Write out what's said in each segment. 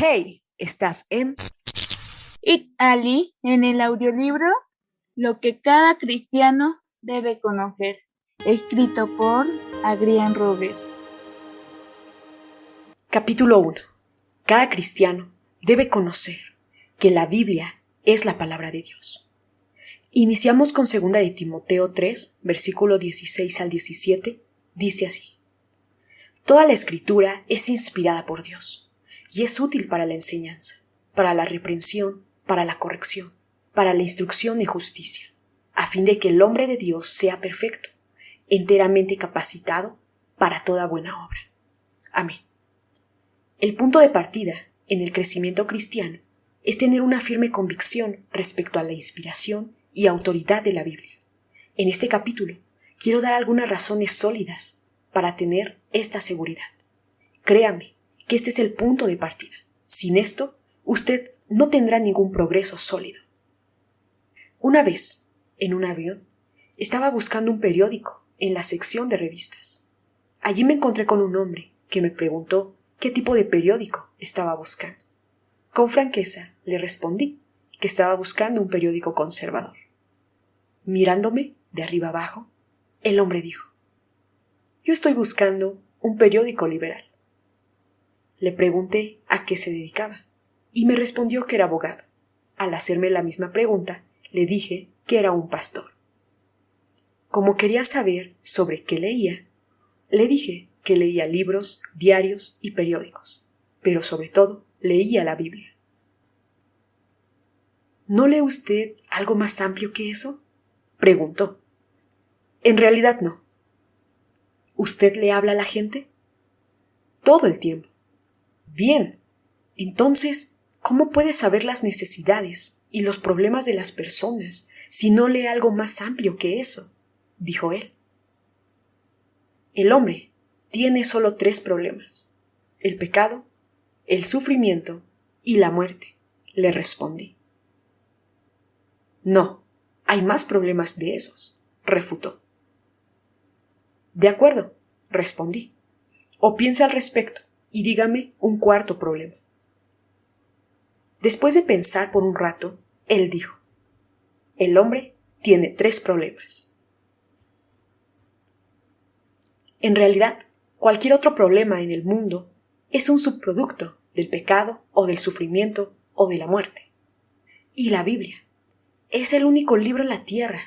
Hey, estás en It Ali en el audiolibro Lo que cada cristiano debe conocer, escrito por Adrián Robles. Capítulo 1. Cada cristiano debe conocer que la Biblia es la palabra de Dios. Iniciamos con 2 de Timoteo 3, versículo 16 al 17, dice así: Toda la escritura es inspirada por Dios y es útil para la enseñanza, para la reprensión, para la corrección, para la instrucción en justicia, a fin de que el hombre de Dios sea perfecto, enteramente capacitado para toda buena obra. Amén. El punto de partida en el crecimiento cristiano es tener una firme convicción respecto a la inspiración y autoridad de la Biblia. En este capítulo quiero dar algunas razones sólidas para tener esta seguridad. Créame que este es el punto de partida. Sin esto, usted no tendrá ningún progreso sólido. Una vez, en un avión, estaba buscando un periódico en la sección de revistas. Allí me encontré con un hombre que me preguntó qué tipo de periódico estaba buscando. Con franqueza le respondí que estaba buscando un periódico conservador. Mirándome de arriba abajo, el hombre dijo: Yo estoy buscando un periódico liberal. Le pregunté a qué se dedicaba y me respondió que era abogado. Al hacerme la misma pregunta, le dije que era un pastor. Como quería saber sobre qué leía, le dije que leía libros, diarios y periódicos, pero sobre todo leía la Biblia. ¿No lee usted algo más amplio que eso?, preguntó. En realidad no. ¿Usted le habla a la gente? Todo el tiempo. Bien, entonces, ¿cómo puede saber las necesidades y los problemas de las personas si no lee algo más amplio que eso?, dijo él. El hombre tiene solo 3 problemas: el pecado, el sufrimiento y la muerte, le respondí. No, hay más problemas de esos, refutó. De acuerdo, respondí. O piense al respecto y dígame un cuarto problema. Después de pensar por un rato, él dijo: El hombre tiene 3 problemas. En realidad, cualquier otro problema en el mundo es un subproducto del pecado o del sufrimiento o de la muerte. Y la Biblia es el único libro en la tierra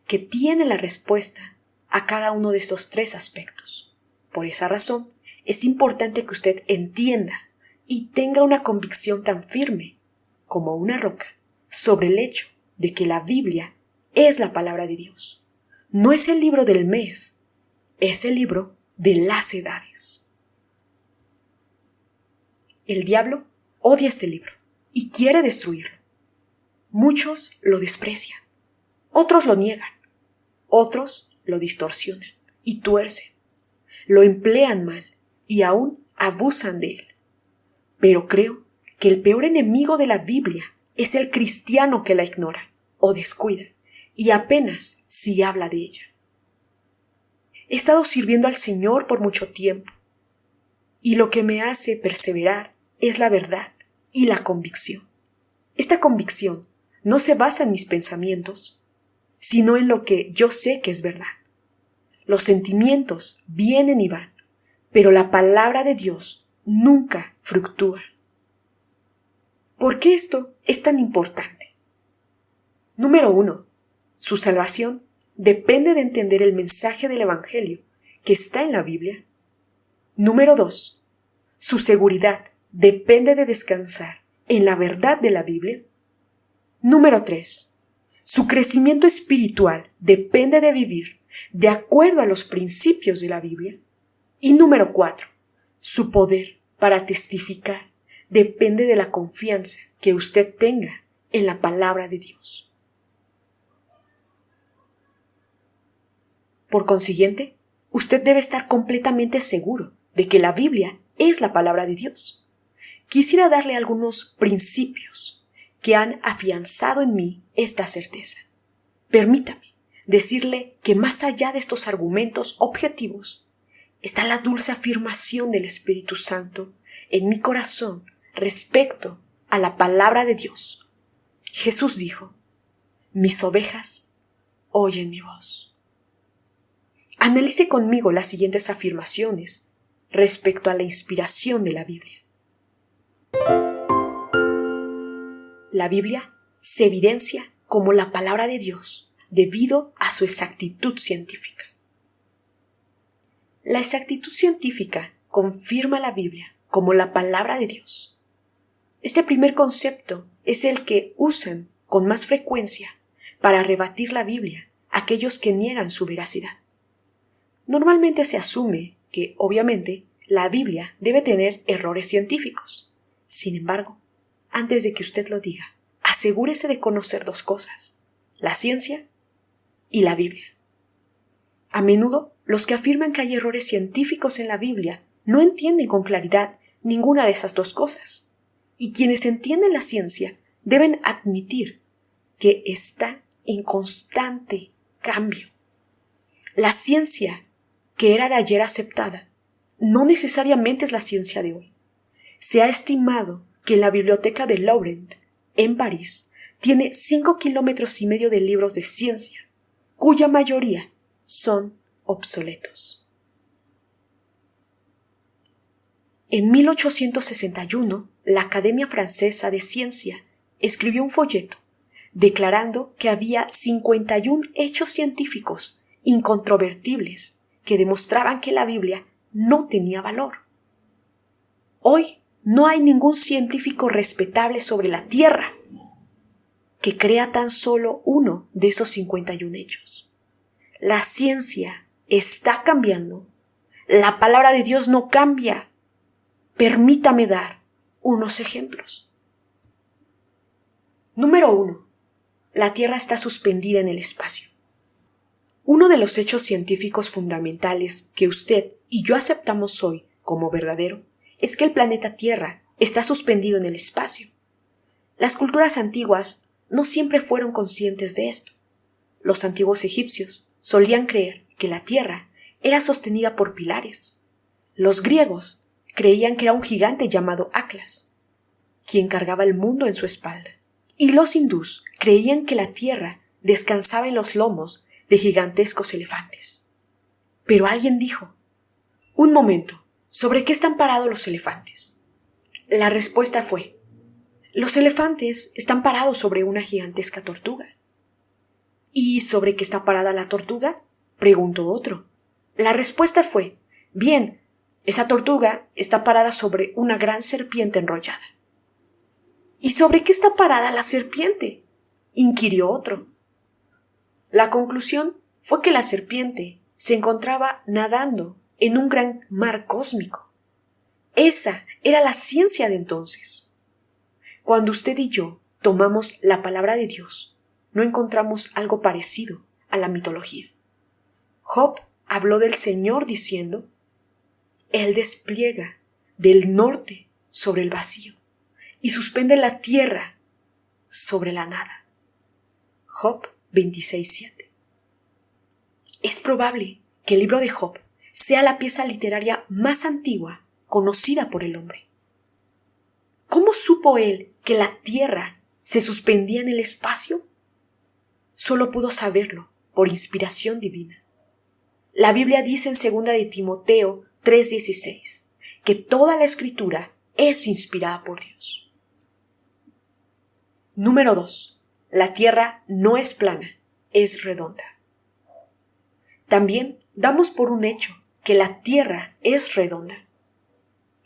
que tiene la respuesta a cada uno de estos 3 aspectos. Por esa razón, es importante que usted entienda y tenga una convicción tan firme como una roca sobre el hecho de que la Biblia es la palabra de Dios. No es el libro del mes, es el libro de las edades. El diablo odia este libro y quiere destruirlo. Muchos lo desprecian, otros lo niegan, otros lo distorsionan y tuercen, lo emplean mal y aún abusan de él. Pero creo que el peor enemigo de la Biblia es el cristiano que la ignora o descuida y apenas si habla de ella. He estado sirviendo al Señor por mucho tiempo y lo que me hace perseverar es la verdad y la convicción. Esta convicción no se basa en mis pensamientos, sino en lo que yo sé que es verdad. Los sentimientos vienen y van, pero la palabra de Dios nunca fluctúa. ¿Por qué esto es tan importante? Número 1. Su salvación depende de entender el mensaje del Evangelio que está en la Biblia. Número 2. Su seguridad depende de descansar en la verdad de la Biblia. Número 3. Su crecimiento espiritual depende de vivir de acuerdo a los principios de la Biblia. Y número 4. Su poder para testificar depende de la confianza que usted tenga en la palabra de Dios. Por consiguiente, usted debe estar completamente seguro de que la Biblia es la palabra de Dios. Quisiera darle algunos principios que han afianzado en mí esta certeza. Permítame decirle que más allá de estos argumentos objetivos está la dulce afirmación del Espíritu Santo en mi corazón respecto a la palabra de Dios. Jesús dijo: mis ovejas oyen mi voz. Analice conmigo las siguientes afirmaciones respecto a la inspiración de la Biblia. La Biblia se evidencia como la palabra de Dios debido a su exactitud científica. La exactitud científica confirma la Biblia como la palabra de Dios. Este primer concepto es el que usan con más frecuencia para rebatir la Biblia aquellos que niegan su veracidad. Normalmente se asume que, obviamente, la Biblia debe tener errores científicos. Sin embargo, antes de que usted lo diga, asegúrese de conocer dos cosas: la ciencia y la Biblia. A menudo, los que afirman que hay errores científicos en la Biblia no entienden con claridad ninguna de esas dos cosas. Y quienes entienden la ciencia deben admitir que está en constante cambio. La ciencia que era de ayer aceptada no necesariamente es la ciencia de hoy. Se ha estimado que la biblioteca de Louvre, en París, tiene 5,5 kilómetros de libros de ciencia, cuya mayoría son obsoletos. En 1861, la Academia Francesa de Ciencia escribió un folleto declarando que había 51 hechos científicos incontrovertibles que demostraban que la Biblia no tenía valor. Hoy no hay ningún científico respetable sobre la Tierra que crea tan solo uno de esos 51 hechos. La ciencia está cambiando. La palabra de Dios no cambia. Permítame dar unos ejemplos. Número 1. La Tierra está suspendida en el espacio. Uno de los hechos científicos fundamentales que usted y yo aceptamos hoy como verdadero es que el planeta Tierra está suspendido en el espacio. Las culturas antiguas no siempre fueron conscientes de esto. Los antiguos egipcios solían creer que la Tierra era sostenida por pilares. Los griegos creían que era un gigante llamado Atlas, quien cargaba el mundo en su espalda. Y los hindús creían que la Tierra descansaba en los lomos de gigantescos elefantes. Pero alguien dijo: un momento, ¿sobre qué están parados los elefantes? La respuesta fue: los elefantes están parados sobre una gigantesca tortuga. ¿Y sobre qué está parada la tortuga?, preguntó otro. La respuesta fue: bien, esa tortuga está parada sobre una gran serpiente enrollada. ¿Y sobre qué está parada la serpiente?, inquirió otro. La conclusión fue que la serpiente se encontraba nadando en un gran mar cósmico. Esa era la ciencia de entonces. Cuando usted y yo tomamos la palabra de Dios, no encontramos algo parecido a la mitología. Job habló del Señor diciendo: Él despliega del norte sobre el vacío y suspende la tierra sobre la nada. Job 26:7. Es probable que el libro de Job sea la pieza literaria más antigua conocida por el hombre. ¿Cómo supo él que la tierra se suspendía en el espacio? Solo pudo saberlo por inspiración divina. La Biblia dice en 2 de Timoteo 3:16 que toda la escritura es inspirada por Dios. Número 2. La tierra no es plana, es redonda. También damos por un hecho que la tierra es redonda.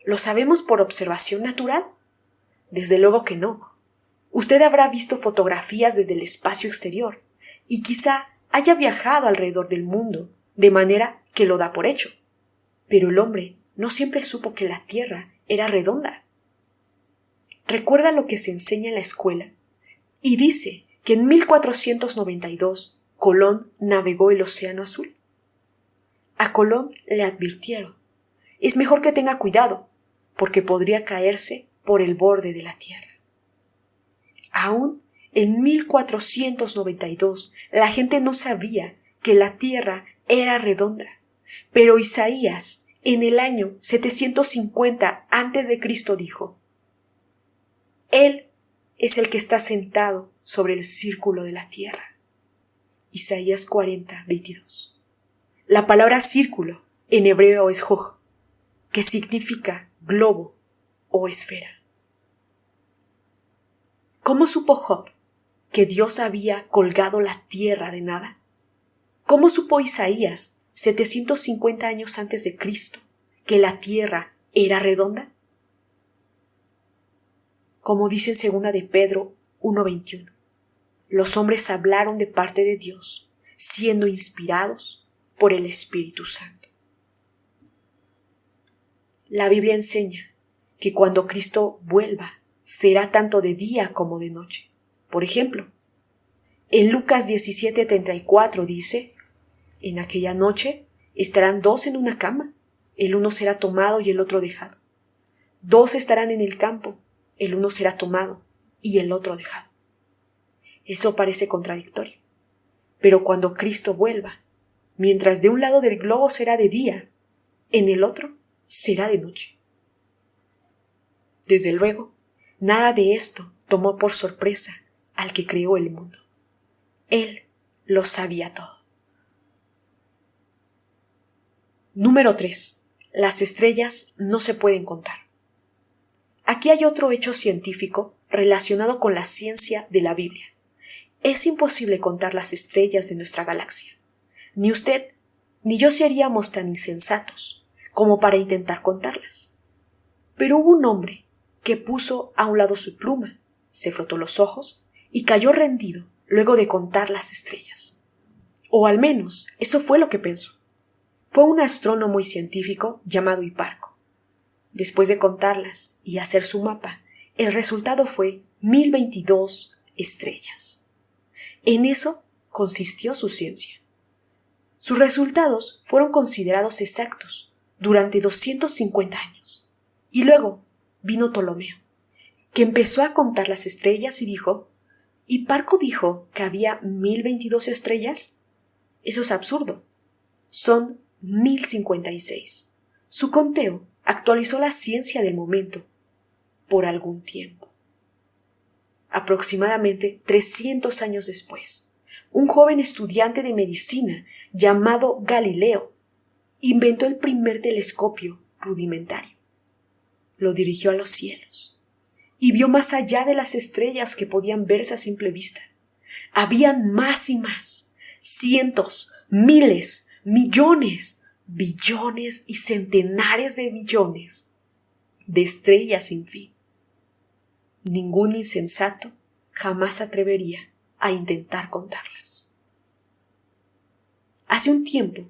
¿Lo sabemos por observación natural? Desde luego que no. Usted habrá visto fotografías desde el espacio exterior y quizá haya viajado alrededor del mundo de manera que lo da por hecho. Pero el hombre no siempre supo que la tierra era redonda. ¿Recuerda lo que se enseña en la escuela? Y dice que en 1492 Colón navegó el Océano Azul. A Colón le advirtieron: es mejor que tenga cuidado, porque podría caerse por el borde de la tierra. Aún en 1492 la gente no sabía que la tierra era redonda, pero Isaías en el año 750 a.C. dijo: Él es el que está sentado sobre el círculo de la tierra. Isaías 40, 22. La palabra círculo en hebreo es joj, que significa globo o esfera. ¿Cómo supo Job que Dios había colgado la tierra de nada? ¿Cómo supo Isaías, 750 años antes de Cristo, que la tierra era redonda? Como dice en 2 de Pedro 1:21, los hombres hablaron de parte de Dios, siendo inspirados por el Espíritu Santo. La Biblia enseña que cuando Cristo vuelva, será tanto de día como de noche. Por ejemplo, en Lucas 17:34 dice, en aquella noche estarán 2 en una cama, el uno será tomado y el otro dejado. 2 estarán en el campo, el uno será tomado y el otro dejado. Eso parece contradictorio, pero cuando Cristo vuelva, mientras de un lado del globo será de día, en el otro será de noche. Desde luego, nada de esto tomó por sorpresa al que creó el mundo. Él lo sabía todo. Número 3. Las estrellas no se pueden contar. Aquí hay otro hecho científico relacionado con la ciencia de la Biblia. Es imposible contar las estrellas de nuestra galaxia. Ni usted ni yo seríamos tan insensatos como para intentar contarlas. Pero hubo un hombre que puso a un lado su pluma, se frotó los ojos y cayó rendido luego de contar las estrellas. O al menos eso fue lo que pensó. Fue un astrónomo y científico llamado Hiparco. Después de contarlas y hacer su mapa, el resultado fue 1022 estrellas. En eso consistió su ciencia. Sus resultados fueron considerados exactos durante 250 años. Y luego vino Ptolomeo, que empezó a contar las estrellas y dijo, ¿Hiparco dijo que había 1022 estrellas? Eso es absurdo. Son 1056. Su conteo actualizó la ciencia del momento por algún tiempo. Aproximadamente 300 años después, un joven estudiante de medicina llamado Galileo inventó el primer telescopio rudimentario. Lo dirigió a los cielos y vio más allá de las estrellas que podían verse a simple vista. Habían más y más, cientos, miles, millones, billones y centenares de billones de estrellas sin fin. Ningún insensato jamás se atrevería a intentar contarlas. Hace un tiempo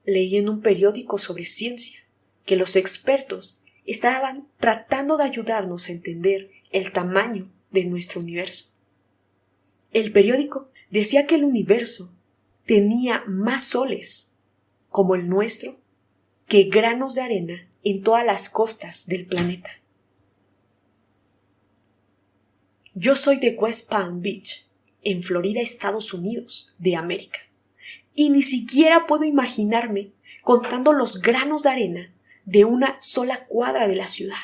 leí en un periódico sobre ciencia que los expertos estaban tratando de ayudarnos a entender el tamaño de nuestro universo. El periódico decía que el universo tenía más soles, como el nuestro, que granos de arena en todas las costas del planeta. Yo soy de West Palm Beach, en Florida, Estados Unidos de América, y ni siquiera puedo imaginarme contando los granos de arena de una sola cuadra de la ciudad.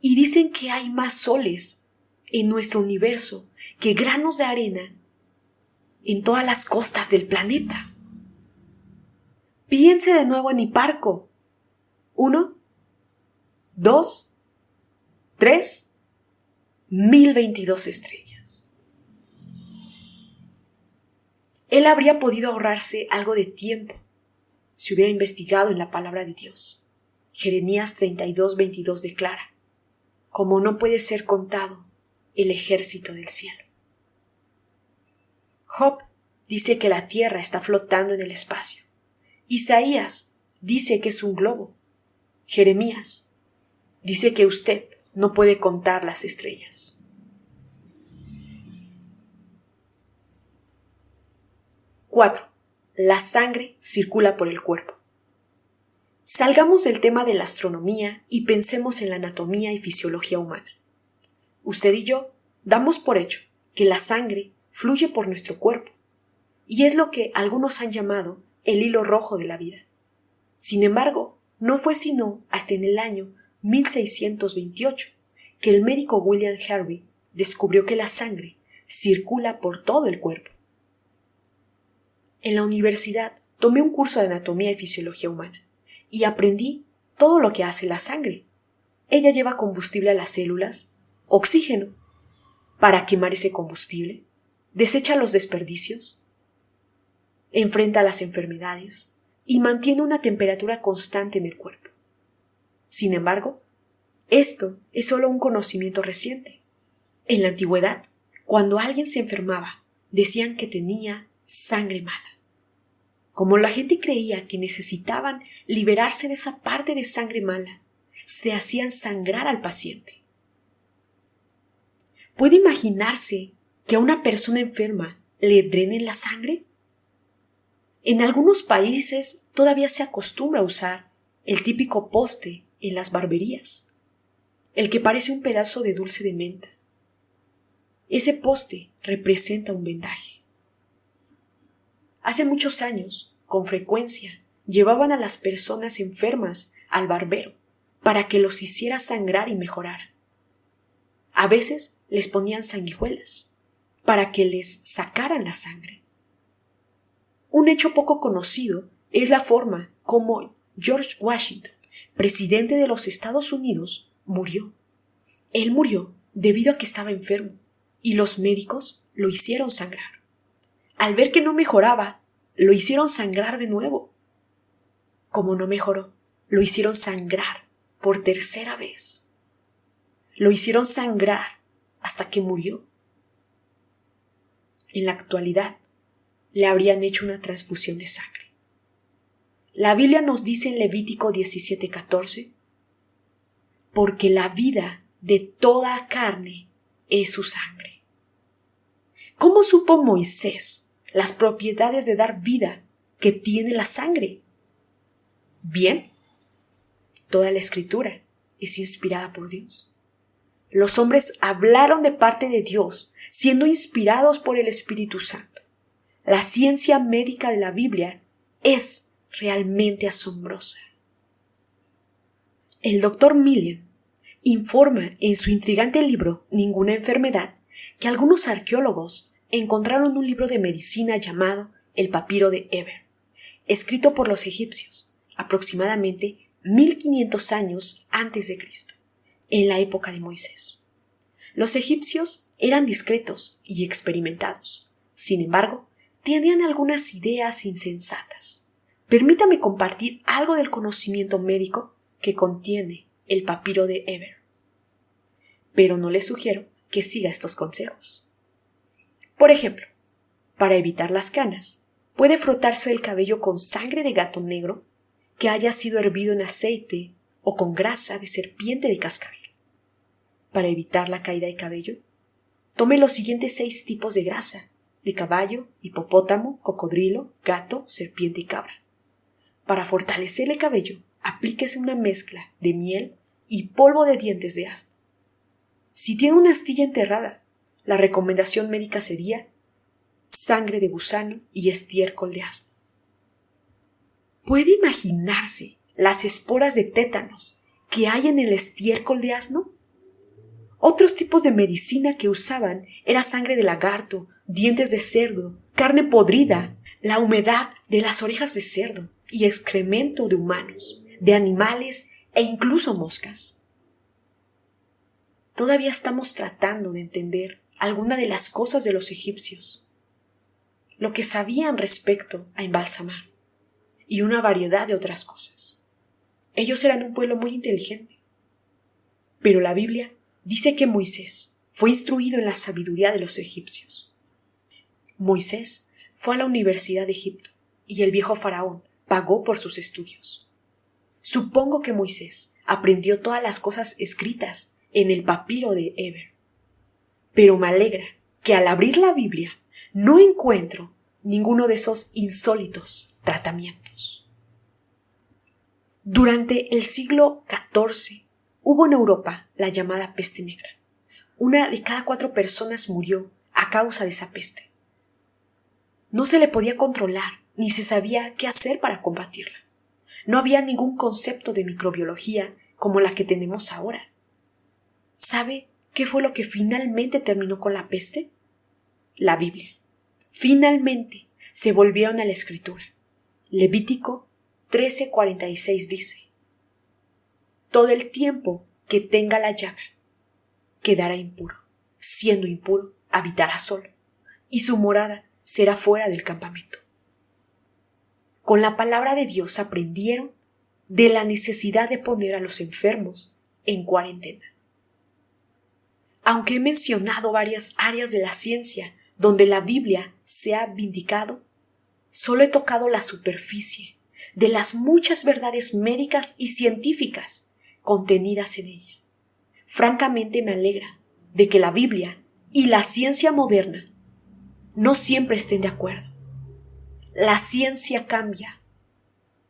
Y dicen que hay más soles en nuestro universo que granos de arena en todas las costas del planeta. Piense de nuevo en Hiparco. 1, 2, 3, 1022 estrellas. Él habría podido ahorrarse algo de tiempo si hubiera investigado en la palabra de Dios. Jeremías 32:22 declara, como no puede ser contado el ejército del cielo. Job dice que la tierra está flotando en el espacio. Isaías dice que es un globo. Jeremías dice que usted no puede contar las estrellas. 4. La sangre circula por el cuerpo. Salgamos del tema de la astronomía y pensemos en la anatomía y fisiología humana. Usted y yo damos por hecho que la sangre fluye por nuestro cuerpo, y es lo que algunos han llamado el hilo rojo de la vida. Sin embargo, no fue sino hasta en el año 1628 que el médico William Harvey descubrió que la sangre circula por todo el cuerpo. En la universidad tomé un curso de anatomía y fisiología humana y aprendí todo lo que hace la sangre. Ella lleva combustible a las células, oxígeno, para quemar ese combustible, desecha los desperdicios, enfrenta las enfermedades y mantiene una temperatura constante en el cuerpo. Sin embargo, esto es solo un conocimiento reciente. En la antigüedad, cuando alguien se enfermaba, decían que tenía sangre mala. Como la gente creía que necesitaban liberarse de esa parte de sangre mala, se hacían sangrar al paciente. ¿Puede imaginarse que a una persona enferma le drenen la sangre? En algunos países todavía se acostumbra a usar el típico poste en las barberías, el que parece un pedazo de dulce de menta. Ese poste representa un vendaje. Hace muchos años, con frecuencia, llevaban a las personas enfermas al barbero para que los hiciera sangrar y mejorar. A veces les ponían sanguijuelas para que les sacaran la sangre. Un hecho poco conocido es la forma como George Washington, presidente de los Estados Unidos, murió. Él murió debido a que estaba enfermo y los médicos lo hicieron sangrar. Al ver que no mejoraba, lo hicieron sangrar de nuevo. Como no mejoró, lo hicieron sangrar por tercera vez. Lo hicieron sangrar hasta que murió. En la actualidad, le habrían hecho una transfusión de sangre. La Biblia nos dice en Levítico 17:14, porque la vida de toda carne es su sangre. ¿Cómo supo Moisés las propiedades de dar vida que tiene la sangre? Bien, toda la Escritura es inspirada por Dios. Los hombres hablaron de parte de Dios, siendo inspirados por el Espíritu Santo. La ciencia médica de la Biblia es realmente asombrosa. El Dr. Millian informa en su intrigante libro Ninguna enfermedad que algunos arqueólogos encontraron un libro de medicina llamado el Papiro de Eber, escrito por los egipcios, aproximadamente 1500 años antes de Cristo, en la época de Moisés. Los egipcios eran discretos y experimentados. Sin embargo, tenían algunas ideas insensatas. Permítame compartir algo del conocimiento médico que contiene el Papiro de Eber. Pero no le sugiero que siga estos consejos. Por ejemplo, para evitar las canas, puede frotarse el cabello con sangre de gato negro que haya sido hervido en aceite o con grasa de serpiente de cascabel. Para evitar la caída de cabello, tome los siguientes 6 tipos de grasa: de caballo, hipopótamo, cocodrilo, gato, serpiente y cabra. Para fortalecer el cabello, aplíquese una mezcla de miel y polvo de dientes de asno. Si tiene una astilla enterrada, la recomendación médica sería sangre de gusano y estiércol de asno. ¿Puede imaginarse las esporas de tétanos que hay en el estiércol de asno? Otros tipos de medicina que usaban era sangre de lagarto, dientes de cerdo, carne podrida, la humedad de las orejas de cerdo y excremento de humanos, de animales e incluso moscas. Todavía estamos tratando de entender alguna de las cosas de los egipcios, lo que sabían respecto a embalsamar y una variedad de otras cosas. Ellos eran un pueblo muy inteligente, pero la Biblia dice que Moisés fue instruido en la sabiduría de los egipcios. Moisés fue a la Universidad de Egipto y el viejo faraón pagó por sus estudios. Supongo que Moisés aprendió todas las cosas escritas en el Papiro de Eber. Pero me alegra que al abrir la Biblia no encuentro ninguno de esos insólitos tratamientos. Durante el siglo XIV hubo en Europa la llamada peste negra. 1 de cada 4 personas murió a causa de esa peste. No se le podía controlar ni se sabía qué hacer para combatirla. No había ningún concepto de microbiología como la que tenemos ahora. ¿Sabe qué fue lo que finalmente terminó con la peste? La Biblia. Finalmente se volvieron a la Escritura. Levítico 13:46 dice: todo el tiempo que tenga la llaga quedará impuro. Siendo impuro, habitará solo, y su morada será fuera del campamento. Con la palabra de Dios aprendieron de la necesidad de poner a los enfermos en cuarentena. Aunque he mencionado varias áreas de la ciencia donde la Biblia se ha vindicado, solo he tocado la superficie de las muchas verdades médicas y científicas contenidas en ella. Francamente me alegra de que la Biblia y la ciencia moderna no siempre estén de acuerdo. La ciencia cambia,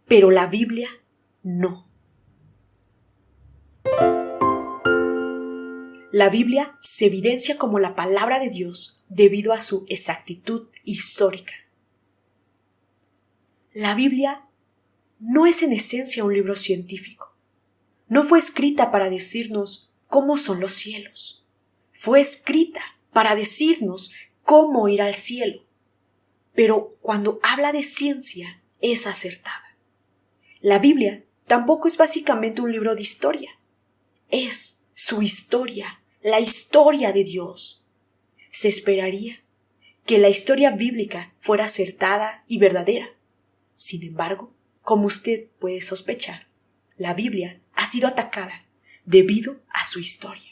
pero la Biblia no. La Biblia se evidencia como la palabra de Dios debido a su exactitud histórica. La Biblia no es en esencia un libro científico. No fue escrita para decirnos cómo son los cielos. Fue escrita para decirnos cómo ir al cielo. Pero cuando habla de ciencia, es acertada. La Biblia tampoco es básicamente un libro de historia. Es su historia, la historia de Dios. Se esperaría que la historia bíblica fuera acertada y verdadera. Sin embargo, como usted puede sospechar, la Biblia ha sido atacada debido a su historia.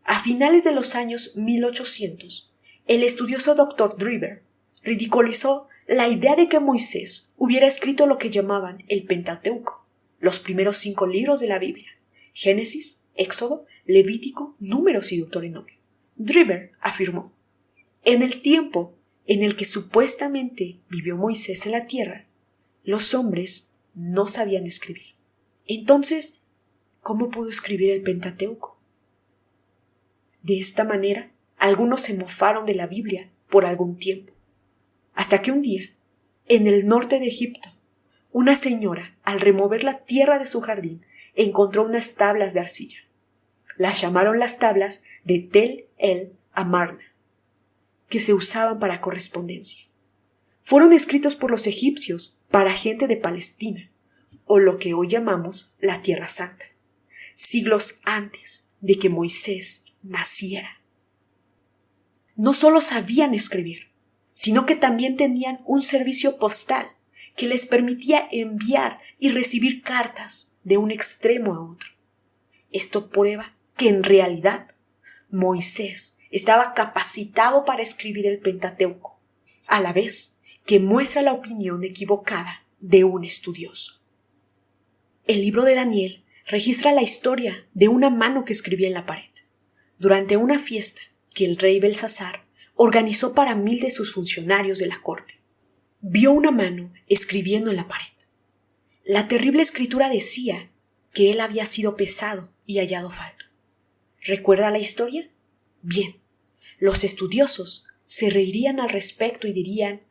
A finales de los años 1800, el estudioso Dr. Drever ridiculizó la idea de que Moisés hubiera escrito lo que llamaban el Pentateuco, los primeros 5 libros de la Biblia: Génesis, Éxodo, Levítico, Números y Deuteronomio. Drever afirmó: en el tiempo en el que supuestamente vivió Moisés en la tierra, los hombres no sabían escribir. Entonces, ¿cómo pudo escribir el Pentateuco? De esta manera, algunos se mofaron de la Biblia por algún tiempo, hasta que un día, en el norte de Egipto, una señora, al remover la tierra de su jardín, encontró unas tablas de arcilla. Las llamaron las tablas de Tel el Amarna, que se usaban para correspondencia. Fueron escritos por los egipcios para gente de Palestina, o lo que hoy llamamos la Tierra Santa, siglos antes de que Moisés naciera. No solo sabían escribir, sino que también tenían un servicio postal que les permitía enviar y recibir cartas de un extremo a otro. Esto prueba que en realidad Moisés estaba capacitado para escribir el Pentateuco, a la vez que muestra la opinión equivocada de un estudioso. El libro de Daniel registra la historia de una mano que escribía en la pared. Durante una fiesta que el rey Belsasar organizó para 1000 de sus funcionarios de la corte, vio una mano escribiendo en la pared. La terrible escritura decía que él había sido pesado y hallado falto. ¿Recuerda la historia? Bien, los estudiosos se reirían al respecto y dirían: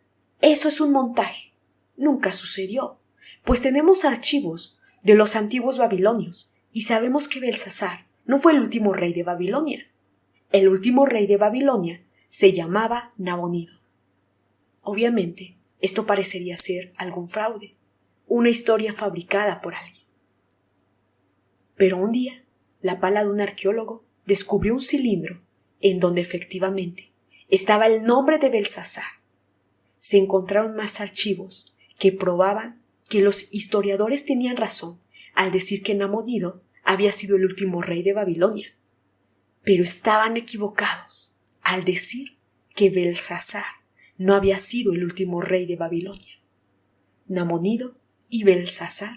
eso es un montaje. Nunca sucedió, pues tenemos archivos de los antiguos babilonios y sabemos que Belsasar no fue el último rey de Babilonia. El último rey de Babilonia se llamaba Nabonido. Obviamente, esto parecería ser algún fraude, una historia fabricada por alguien. Pero un día, la pala de un arqueólogo descubrió un cilindro en donde efectivamente estaba el nombre de Belsasar. Se encontraron más archivos que probaban que los historiadores tenían razón al decir que Nabonido había sido el último rey de Babilonia, pero estaban equivocados al decir que Belsasar no había sido el último rey de Babilonia. Nabonido y Belsasar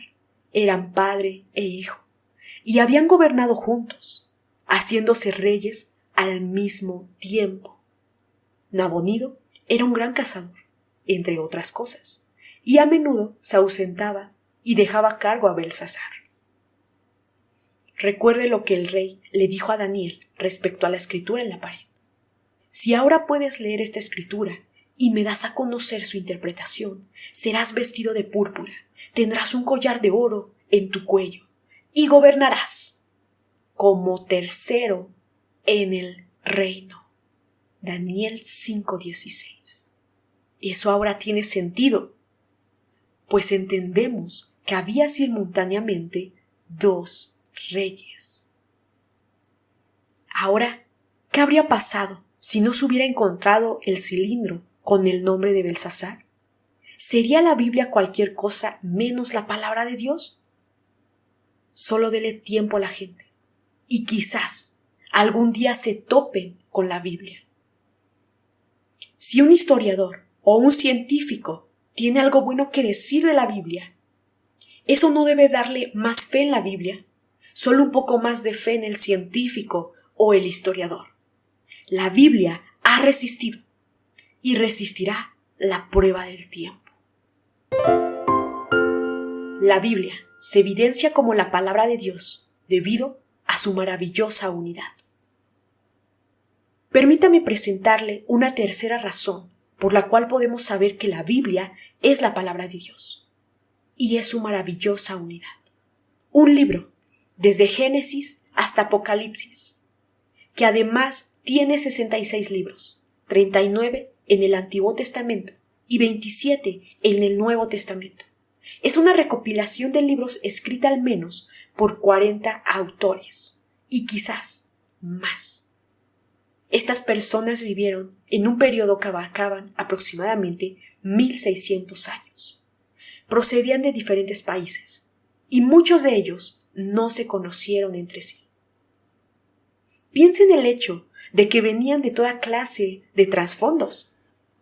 eran padre e hijo y habían gobernado juntos, haciéndose reyes al mismo tiempo. Nabonido era un gran cazador, entre otras cosas, y a menudo se ausentaba y dejaba a cargo a Belsasar. Recuerde lo que el rey le dijo a Daniel respecto a la escritura en la pared. Si ahora puedes leer esta escritura y me das a conocer su interpretación, serás vestido de púrpura, tendrás un collar de oro en tu cuello y gobernarás. como tercero en el reino. Daniel 5:16. Eso ahora tiene sentido, pues entendemos que había simultáneamente dos reyes. Ahora, ¿qué habría pasado si no se hubiera encontrado el cilindro con el nombre de Belsasar? ¿Sería la Biblia cualquier cosa menos la palabra de Dios? Solo dele tiempo a la gente y quizás algún día se topen con la Biblia. Si un historiador o un científico tiene algo bueno que decir de la Biblia, eso no debe darle más fe en la Biblia, solo un poco más de fe en el científico o el historiador. La Biblia ha resistido y resistirá la prueba del tiempo. La Biblia se evidencia como la palabra de Dios debido a su maravillosa unidad. Permítame presentarle una tercera razón por la cual podemos saber que la Biblia es la palabra de Dios, y es su maravillosa unidad. Un libro, desde Génesis hasta Apocalipsis, que además tiene 66 libros, 39 en el Antiguo Testamento y 27 en el Nuevo Testamento. Es una recopilación de libros escrita al menos por 40 autores, y quizás más. Estas personas vivieron en un periodo que abarcaban aproximadamente 1600 años. Procedían de diferentes países, y muchos de ellos no se conocieron entre sí. Piensen en el hecho de que venían de toda clase de trasfondos: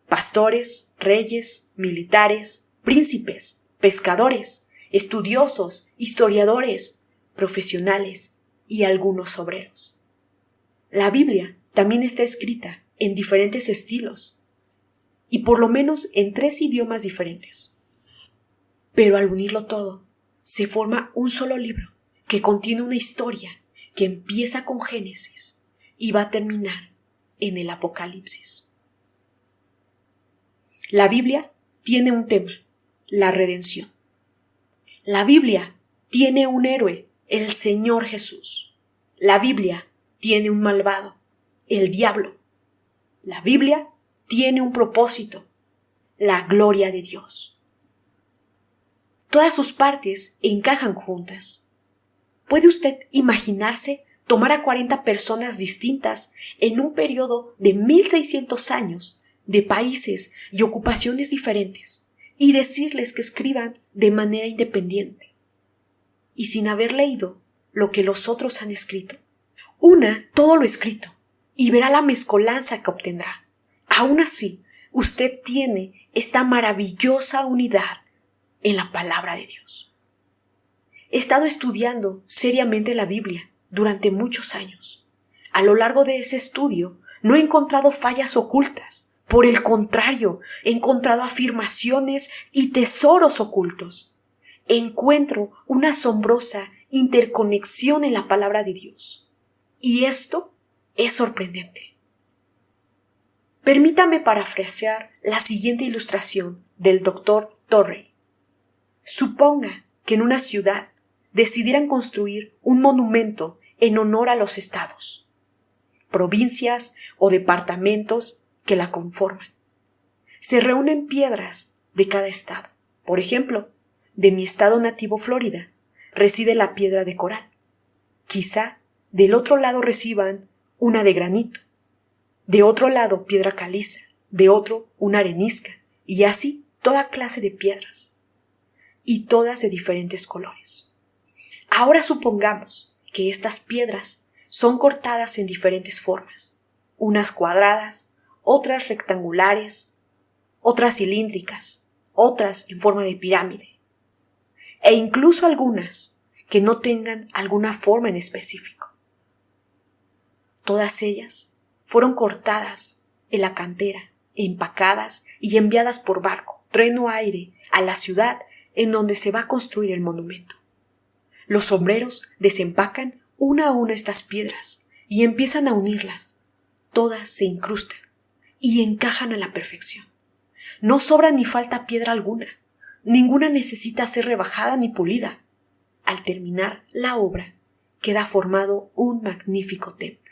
pastores, reyes, militares, príncipes, pescadores, estudiosos, historiadores, profesionales y algunos obreros. La Biblia también está escrita en diferentes estilos y por lo menos en 3 idiomas diferentes. Pero al unirlo todo, se forma un solo libro que contiene una historia que empieza con Génesis y va a terminar en el Apocalipsis. La Biblia tiene un tema: la redención. La Biblia tiene un héroe, el Señor Jesús. La Biblia tiene un malvado, el diablo. La Biblia tiene un propósito: la gloria de Dios. Todas sus partes encajan juntas. ¿Puede usted imaginarse tomar a 40 personas distintas en un periodo de 1600 años, de países y ocupaciones diferentes, y decirles que escriban de manera independiente y sin haber leído lo que los otros han escrito? Una todo lo escrito y verá la mezcolanza que obtendrá. Aún así, usted tiene esta maravillosa unidad en la palabra de Dios. He estado estudiando seriamente la Biblia durante muchos años. A lo largo de ese estudio no he encontrado fallas ocultas. Por el contrario, he encontrado afirmaciones y tesoros ocultos. Encuentro una asombrosa interconexión en la palabra de Dios. Y esto es sorprendente. Permítame parafrasear la siguiente ilustración del Dr. Torrey. Suponga que en una ciudad decidieran construir un monumento en honor a los estados, provincias o departamentos que la conforman. Se reúnen piedras de cada estado. Por ejemplo, de mi estado nativo, Florida, reside la piedra de coral. Quizá del otro lado reciban una de granito, de otro lado piedra caliza, de otro una arenisca, y así toda clase de piedras, y todas de diferentes colores. Ahora supongamos que estas piedras son cortadas en diferentes formas, unas cuadradas, otras rectangulares, otras cilíndricas, otras en forma de pirámide, e incluso algunas que no tengan alguna forma en específico. Todas ellas fueron cortadas en la cantera, empacadas y enviadas por barco, tren o aire a la ciudad en donde se va a construir el monumento. Los obreros desempacan una a una estas piedras y empiezan a unirlas. Todas se incrustan y encajan a la perfección. No sobra ni falta piedra alguna. Ninguna necesita ser rebajada ni pulida. Al terminar la obra, queda formado un magnífico templo.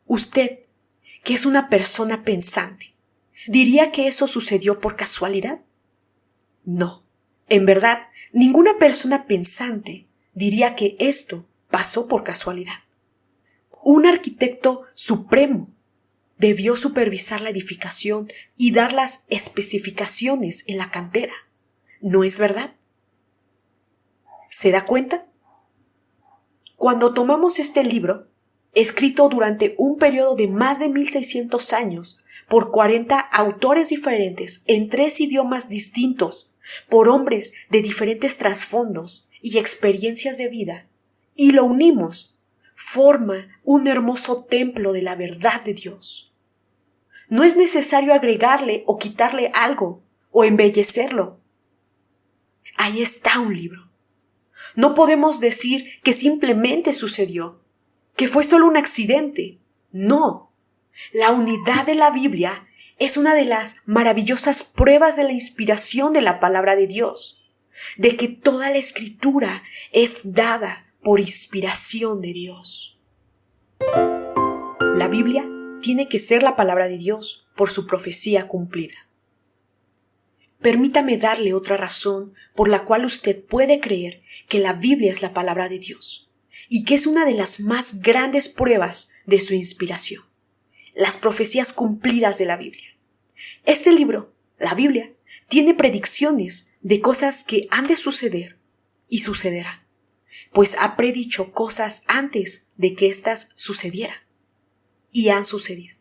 Usted, que es una persona pensante, ¿diría que eso sucedió por casualidad? No, en verdad, ninguna persona pensante diría que esto pasó por casualidad. Un arquitecto supremo debió supervisar la edificación y dar las especificaciones en la cantera. ¿No es verdad? ¿Se da cuenta? Cuando tomamos este libro, escrito durante un periodo de más de 1600 años, por 40 autores diferentes en 3 idiomas distintos, por hombres de diferentes trasfondos y experiencias de vida, y lo unimos, forma un hermoso templo de la verdad de Dios. No es necesario agregarle o quitarle algo o embellecerlo. Ahí está un libro. No podemos decir que simplemente sucedió, que fue solo un accidente. No. La unidad de la Biblia es una de las maravillosas pruebas de la inspiración de la palabra de Dios, de que toda la Escritura es dada por inspiración de Dios. La Biblia tiene que ser la palabra de Dios por su profecía cumplida. Permítame darle otra razón por la cual usted puede creer que la Biblia es la palabra de Dios y que es una de las más grandes pruebas de su inspiración: las profecías cumplidas de la Biblia. Este libro, la Biblia, tiene predicciones de cosas que han de suceder y sucederán, pues ha predicho cosas antes de que éstas sucedieran y han sucedido.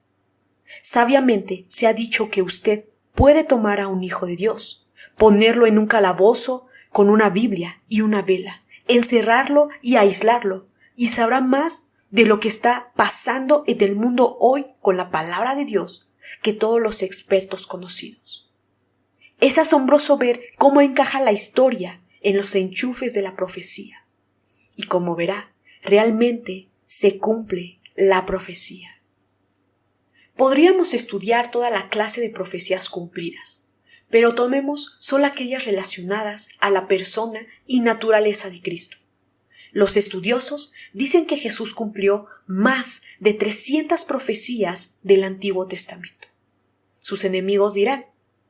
Sabiamente se ha dicho que usted puede tomar a un hijo de Dios, ponerlo en un calabozo con una Biblia y una vela, encerrarlo y aislarlo, y sabrá más de lo que está pasando en el mundo hoy con la palabra de Dios que todos los expertos conocidos. Es asombroso ver cómo encaja la historia en los enchufes de la profecía. Y como verá, realmente se cumple la profecía. Podríamos estudiar toda la clase de profecías cumplidas, pero tomemos solo aquellas relacionadas a la persona y naturaleza de Cristo. Los estudiosos dicen que Jesús cumplió más de 300 profecías del Antiguo Testamento. Sus enemigos dirán: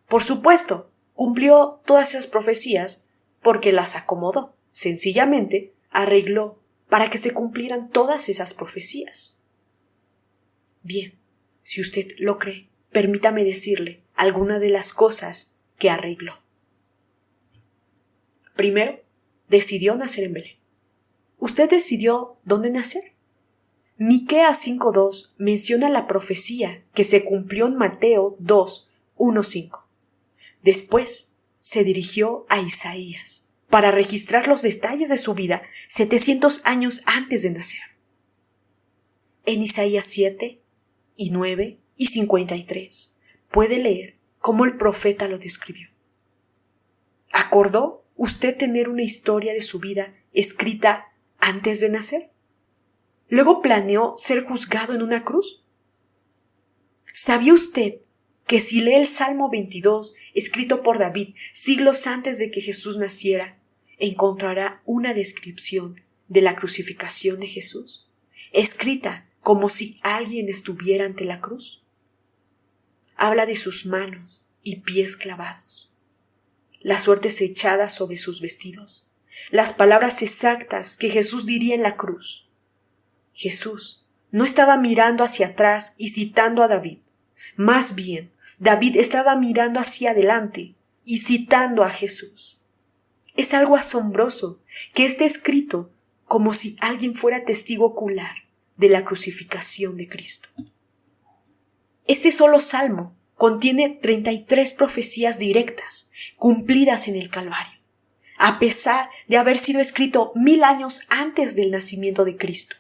por supuesto, cumplió todas esas profecías porque las acomodó, sencillamente arregló para que se cumplieran todas esas profecías. Bien, si usted lo cree, permítame decirle algunas de las cosas que arregló. Primero, decidió nacer en Belén. ¿Usted decidió dónde nacer? Miqueas 5:2 menciona la profecía que se cumplió en Mateo 2:1-5. Después se dirigió a Isaías para registrar los detalles de su vida 700 años antes de nacer. En Isaías 7:9 y 53 puede leer cómo el profeta lo describió. ¿Acordó usted tener una historia de su vida escrita antes de nacer? ¿Luego planeó ser juzgado en una cruz? ¿Sabía usted que si lee el Salmo 22, escrito por David siglos antes de que Jesús naciera, encontrará una descripción de la crucificación de Jesús, escrita como si alguien estuviera ante la cruz? Habla de sus manos y pies clavados, las suertes echadas sobre sus vestidos, las palabras exactas que Jesús diría en la cruz. Jesús no estaba mirando hacia atrás y citando a David. Más bien, David estaba mirando hacia adelante y citando a Jesús. Es algo asombroso que esté escrito como si alguien fuera testigo ocular de la crucificación de Cristo. Este solo salmo contiene 33 profecías directas, cumplidas en el Calvario, a pesar de haber sido escrito 1000 años antes del nacimiento de Cristo.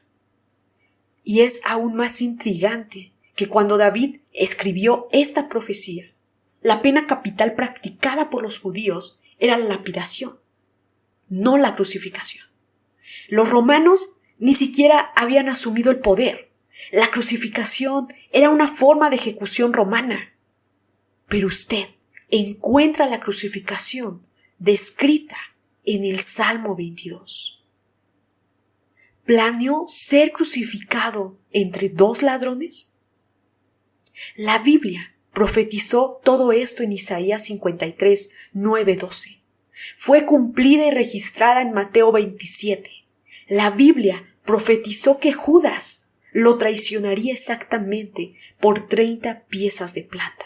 Y es aún más intrigante que cuando David escribió esta profecía, la pena capital practicada por los judíos era la lapidación, no la crucificación. Los romanos ni siquiera habían asumido el poder. La crucificación era una forma de ejecución romana. Pero usted encuentra la crucificación descrita en el Salmo 22. planeó ser crucificado entre dos ladrones? La Biblia profetizó todo esto en Isaías 53, 9-12. Fue cumplida y registrada en Mateo 27. La Biblia profetizó que Judas lo traicionaría exactamente por 30 piezas de plata.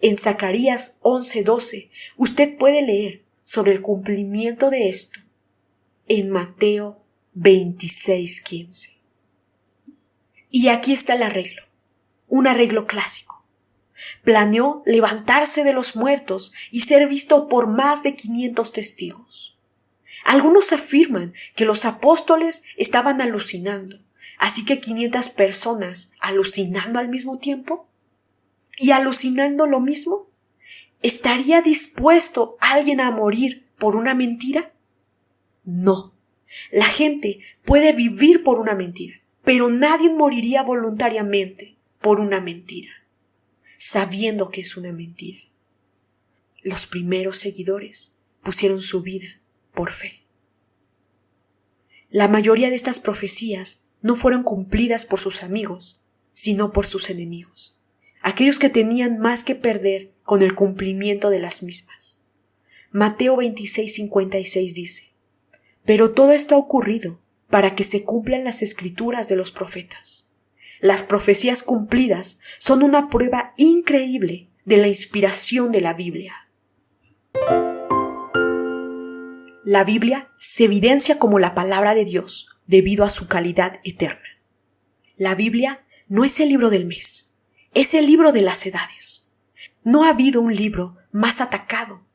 En Zacarías 11:12 usted puede leer sobre el cumplimiento de esto en Mateo 26:15. Y aquí está el arreglo, un arreglo clásico. Planeó levantarse de los muertos y ser visto por más de 500 testigos. Algunos afirman que los apóstoles estaban alucinando, así que 500 personas alucinando al mismo tiempo. ¿Y alucinando lo mismo? ¿Estaría dispuesto alguien a morir por una mentira? No. La gente puede vivir por una mentira, pero nadie moriría voluntariamente por una mentira, sabiendo que es una mentira. Los primeros seguidores pusieron su vida por fe. La mayoría de estas profecías no fueron cumplidas por sus amigos, sino por sus enemigos, aquellos que tenían más que perder con el cumplimiento de las mismas. Mateo 26:56 dice: pero todo esto ha ocurrido para que se cumplan las escrituras de los profetas. Las profecías cumplidas son una prueba increíble de la inspiración de la Biblia. La Biblia se evidencia como la palabra de Dios debido a su calidad eterna. La Biblia no es el libro del mes, es el libro de las edades. No ha habido un libro más atacado,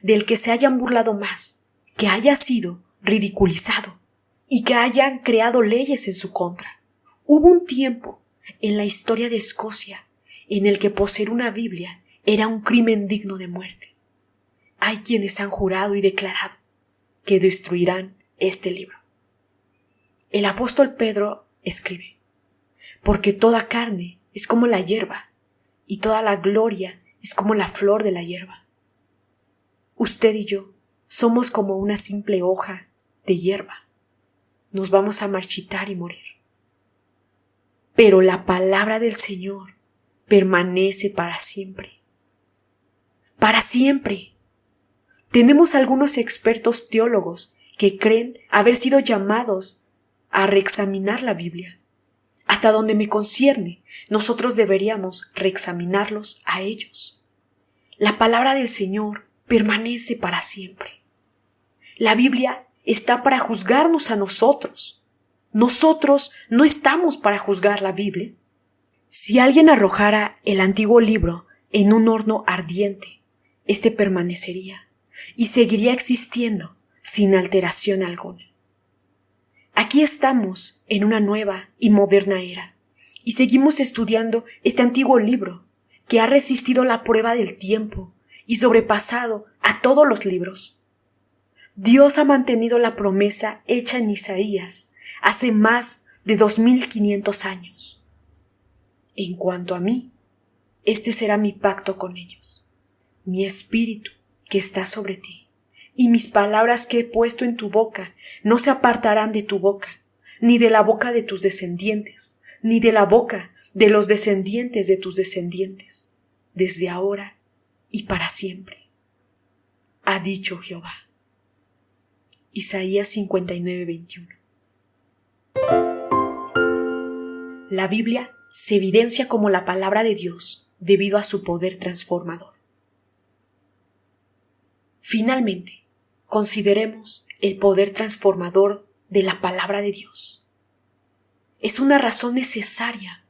del que se hayan burlado más, que haya sido ridiculizado y que hayan creado leyes en su contra. Hubo un tiempo en la historia de Escocia en el que poseer una Biblia era un crimen digno de muerte. Hay quienes han jurado y declarado que destruirán este libro. El apóstol Pedro escribe: porque toda carne es como la hierba, y toda la gloria es como la flor de la hierba. Usted y yo somos como una simple hoja de hierba. Nos vamos a marchitar y morir. Pero la palabra del Señor permanece para siempre. Para siempre. Tenemos algunos expertos teólogos que creen haber sido llamados a reexaminar la Biblia. Hasta donde me concierne, nosotros deberíamos reexaminarlos a ellos. La palabra del Señor permanece para siempre. La Biblia está para juzgarnos a nosotros. Nosotros no estamos para juzgar la Biblia. Si alguien arrojara el antiguo libro en un horno ardiente, este permanecería y seguiría existiendo sin alteración alguna. Aquí estamos en una nueva y moderna era y seguimos estudiando este antiguo libro que ha resistido la prueba del tiempo y sobrepasado a todos los libros. Dios ha mantenido la promesa hecha en Isaías hace más de 2500 años. En cuanto a mí, este será mi pacto con ellos, mi espíritu que está sobre ti, y mis palabras que he puesto en tu boca no se apartarán de tu boca, ni de la boca de tus descendientes, ni de la boca de los descendientes de tus descendientes, desde ahora y para siempre, ha dicho Jehová. Isaías 59:21. La Biblia se evidencia como la palabra de Dios debido a su poder transformador. Finalmente, consideremos el poder transformador de la palabra de Dios. Es una razón necesaria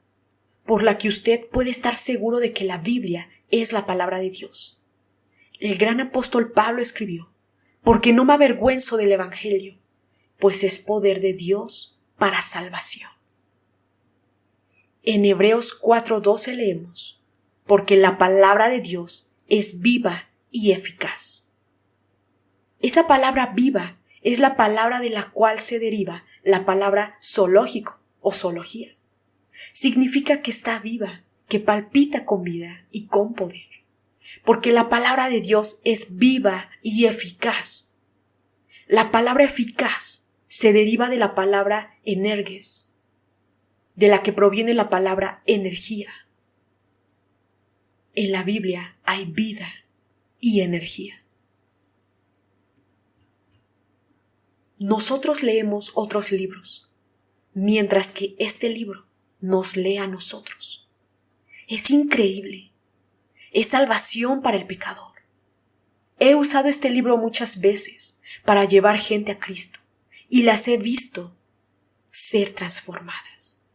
por la que usted puede estar seguro de que la Biblia es la palabra de Dios. El gran apóstol Pablo escribió: porque no me avergüenzo del Evangelio, pues es poder de Dios para salvación. En Hebreos 4:12 leemos: porque la palabra de Dios es viva y eficaz. Esa palabra viva es la palabra de la cual se deriva la palabra zoológico o zoología. Significa que está viva, que palpita con vida y con poder. Porque la palabra de Dios es viva y eficaz. La palabra eficaz se deriva de la palabra energes, de la que proviene la palabra energía. En la Biblia hay vida y energía. Nosotros leemos otros libros, mientras que este libro nos lee a nosotros. Es increíble. Es salvación para el pecador. He usado este libro muchas veces para llevar gente a Cristo y las he visto ser transformadas.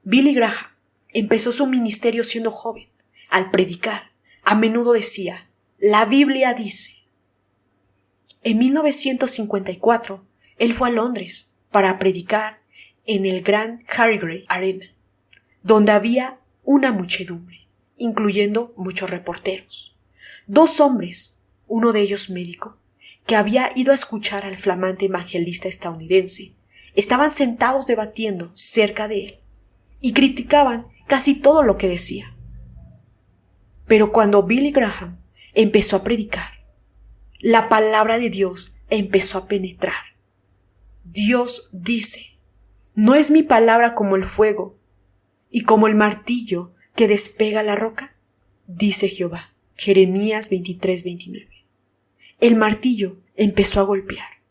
Billy Graham empezó su ministerio siendo joven. Al predicar, a menudo decía, la Biblia dice. En 1954, él fue a Londres para predicar en el Grand Hargreaves Arena, donde había una muchedumbre, incluyendo muchos reporteros. 2 hombres, uno de ellos médico, que había ido a escuchar al flamante evangelista estadounidense, estaban sentados debatiendo cerca de él y criticaban casi todo lo que decía. Pero cuando Billy Graham empezó a predicar, la palabra de Dios empezó a penetrar. Dios dice, ¿no es mi palabra como el fuego y como el martillo que despega la roca? Dice Jehová. Jeremías 23:29. El martillo empezó a golpear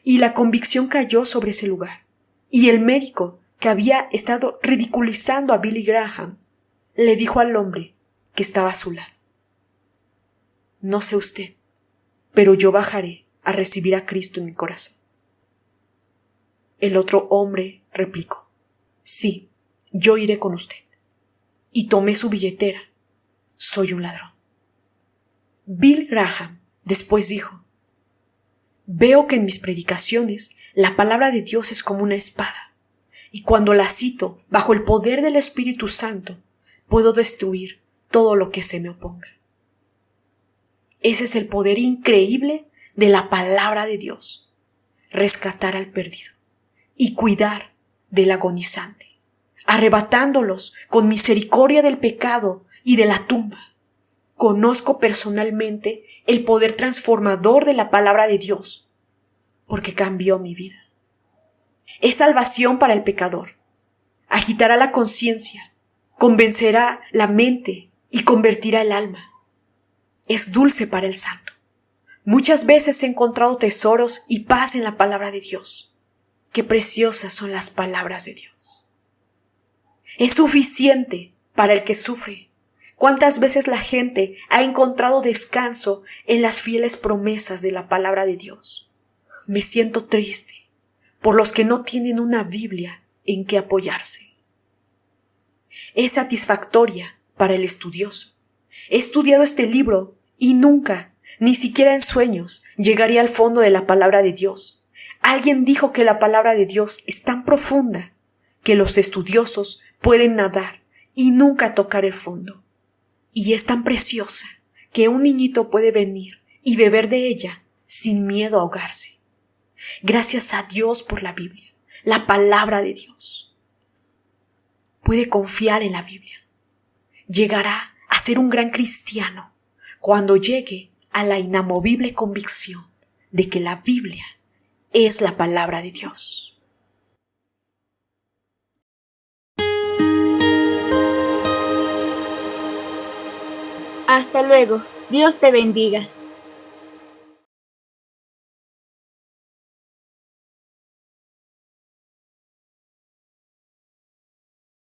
y la convicción cayó sobre ese lugar. Y el médico que había estado ridiculizando a Billy Graham le dijo al hombre que estaba a su lado, no sé usted, pero yo bajaré a recibir a Cristo en mi corazón. El otro hombre replicó, sí, yo iré con usted. Y tomé su billetera. Soy un ladrón. Bill Graham después dijo, veo que en mis predicaciones la palabra de Dios es como una espada, y cuando la cito bajo el poder del Espíritu Santo, puedo destruir todo lo que se me oponga. Ese es el poder increíble de la palabra de Dios, rescatar al perdido y cuidar del agonizante, arrebatándolos con misericordia del pecado y de la tumba. Conozco personalmente el poder transformador de la palabra de Dios, porque cambió mi vida. Es salvación para el pecador. Agitará la conciencia, convencerá la mente y convertirá el alma. Es dulce para el santo. Muchas veces he encontrado tesoros y paz en la palabra de Dios. Qué preciosas son las palabras de Dios. Es suficiente para el que sufre. ¿Cuántas veces la gente ha encontrado descanso en las fieles promesas de la palabra de Dios? Me siento triste por los que no tienen una Biblia en que apoyarse. Es satisfactoria para el estudioso. He estudiado este libro y nunca, ni siquiera en sueños, llegaría al fondo de la palabra de Dios. Alguien dijo que la palabra de Dios es tan profunda que los estudiosos pueden nadar y nunca tocar el fondo. Y es tan preciosa que un niñito puede venir y beber de ella sin miedo a ahogarse. Gracias a Dios por la Biblia, la palabra de Dios. Puede confiar en la Biblia. Llegará a ser un gran cristiano cuando llegue a la inamovible convicción de que la Biblia es la palabra de Dios. Hasta luego. Dios te bendiga.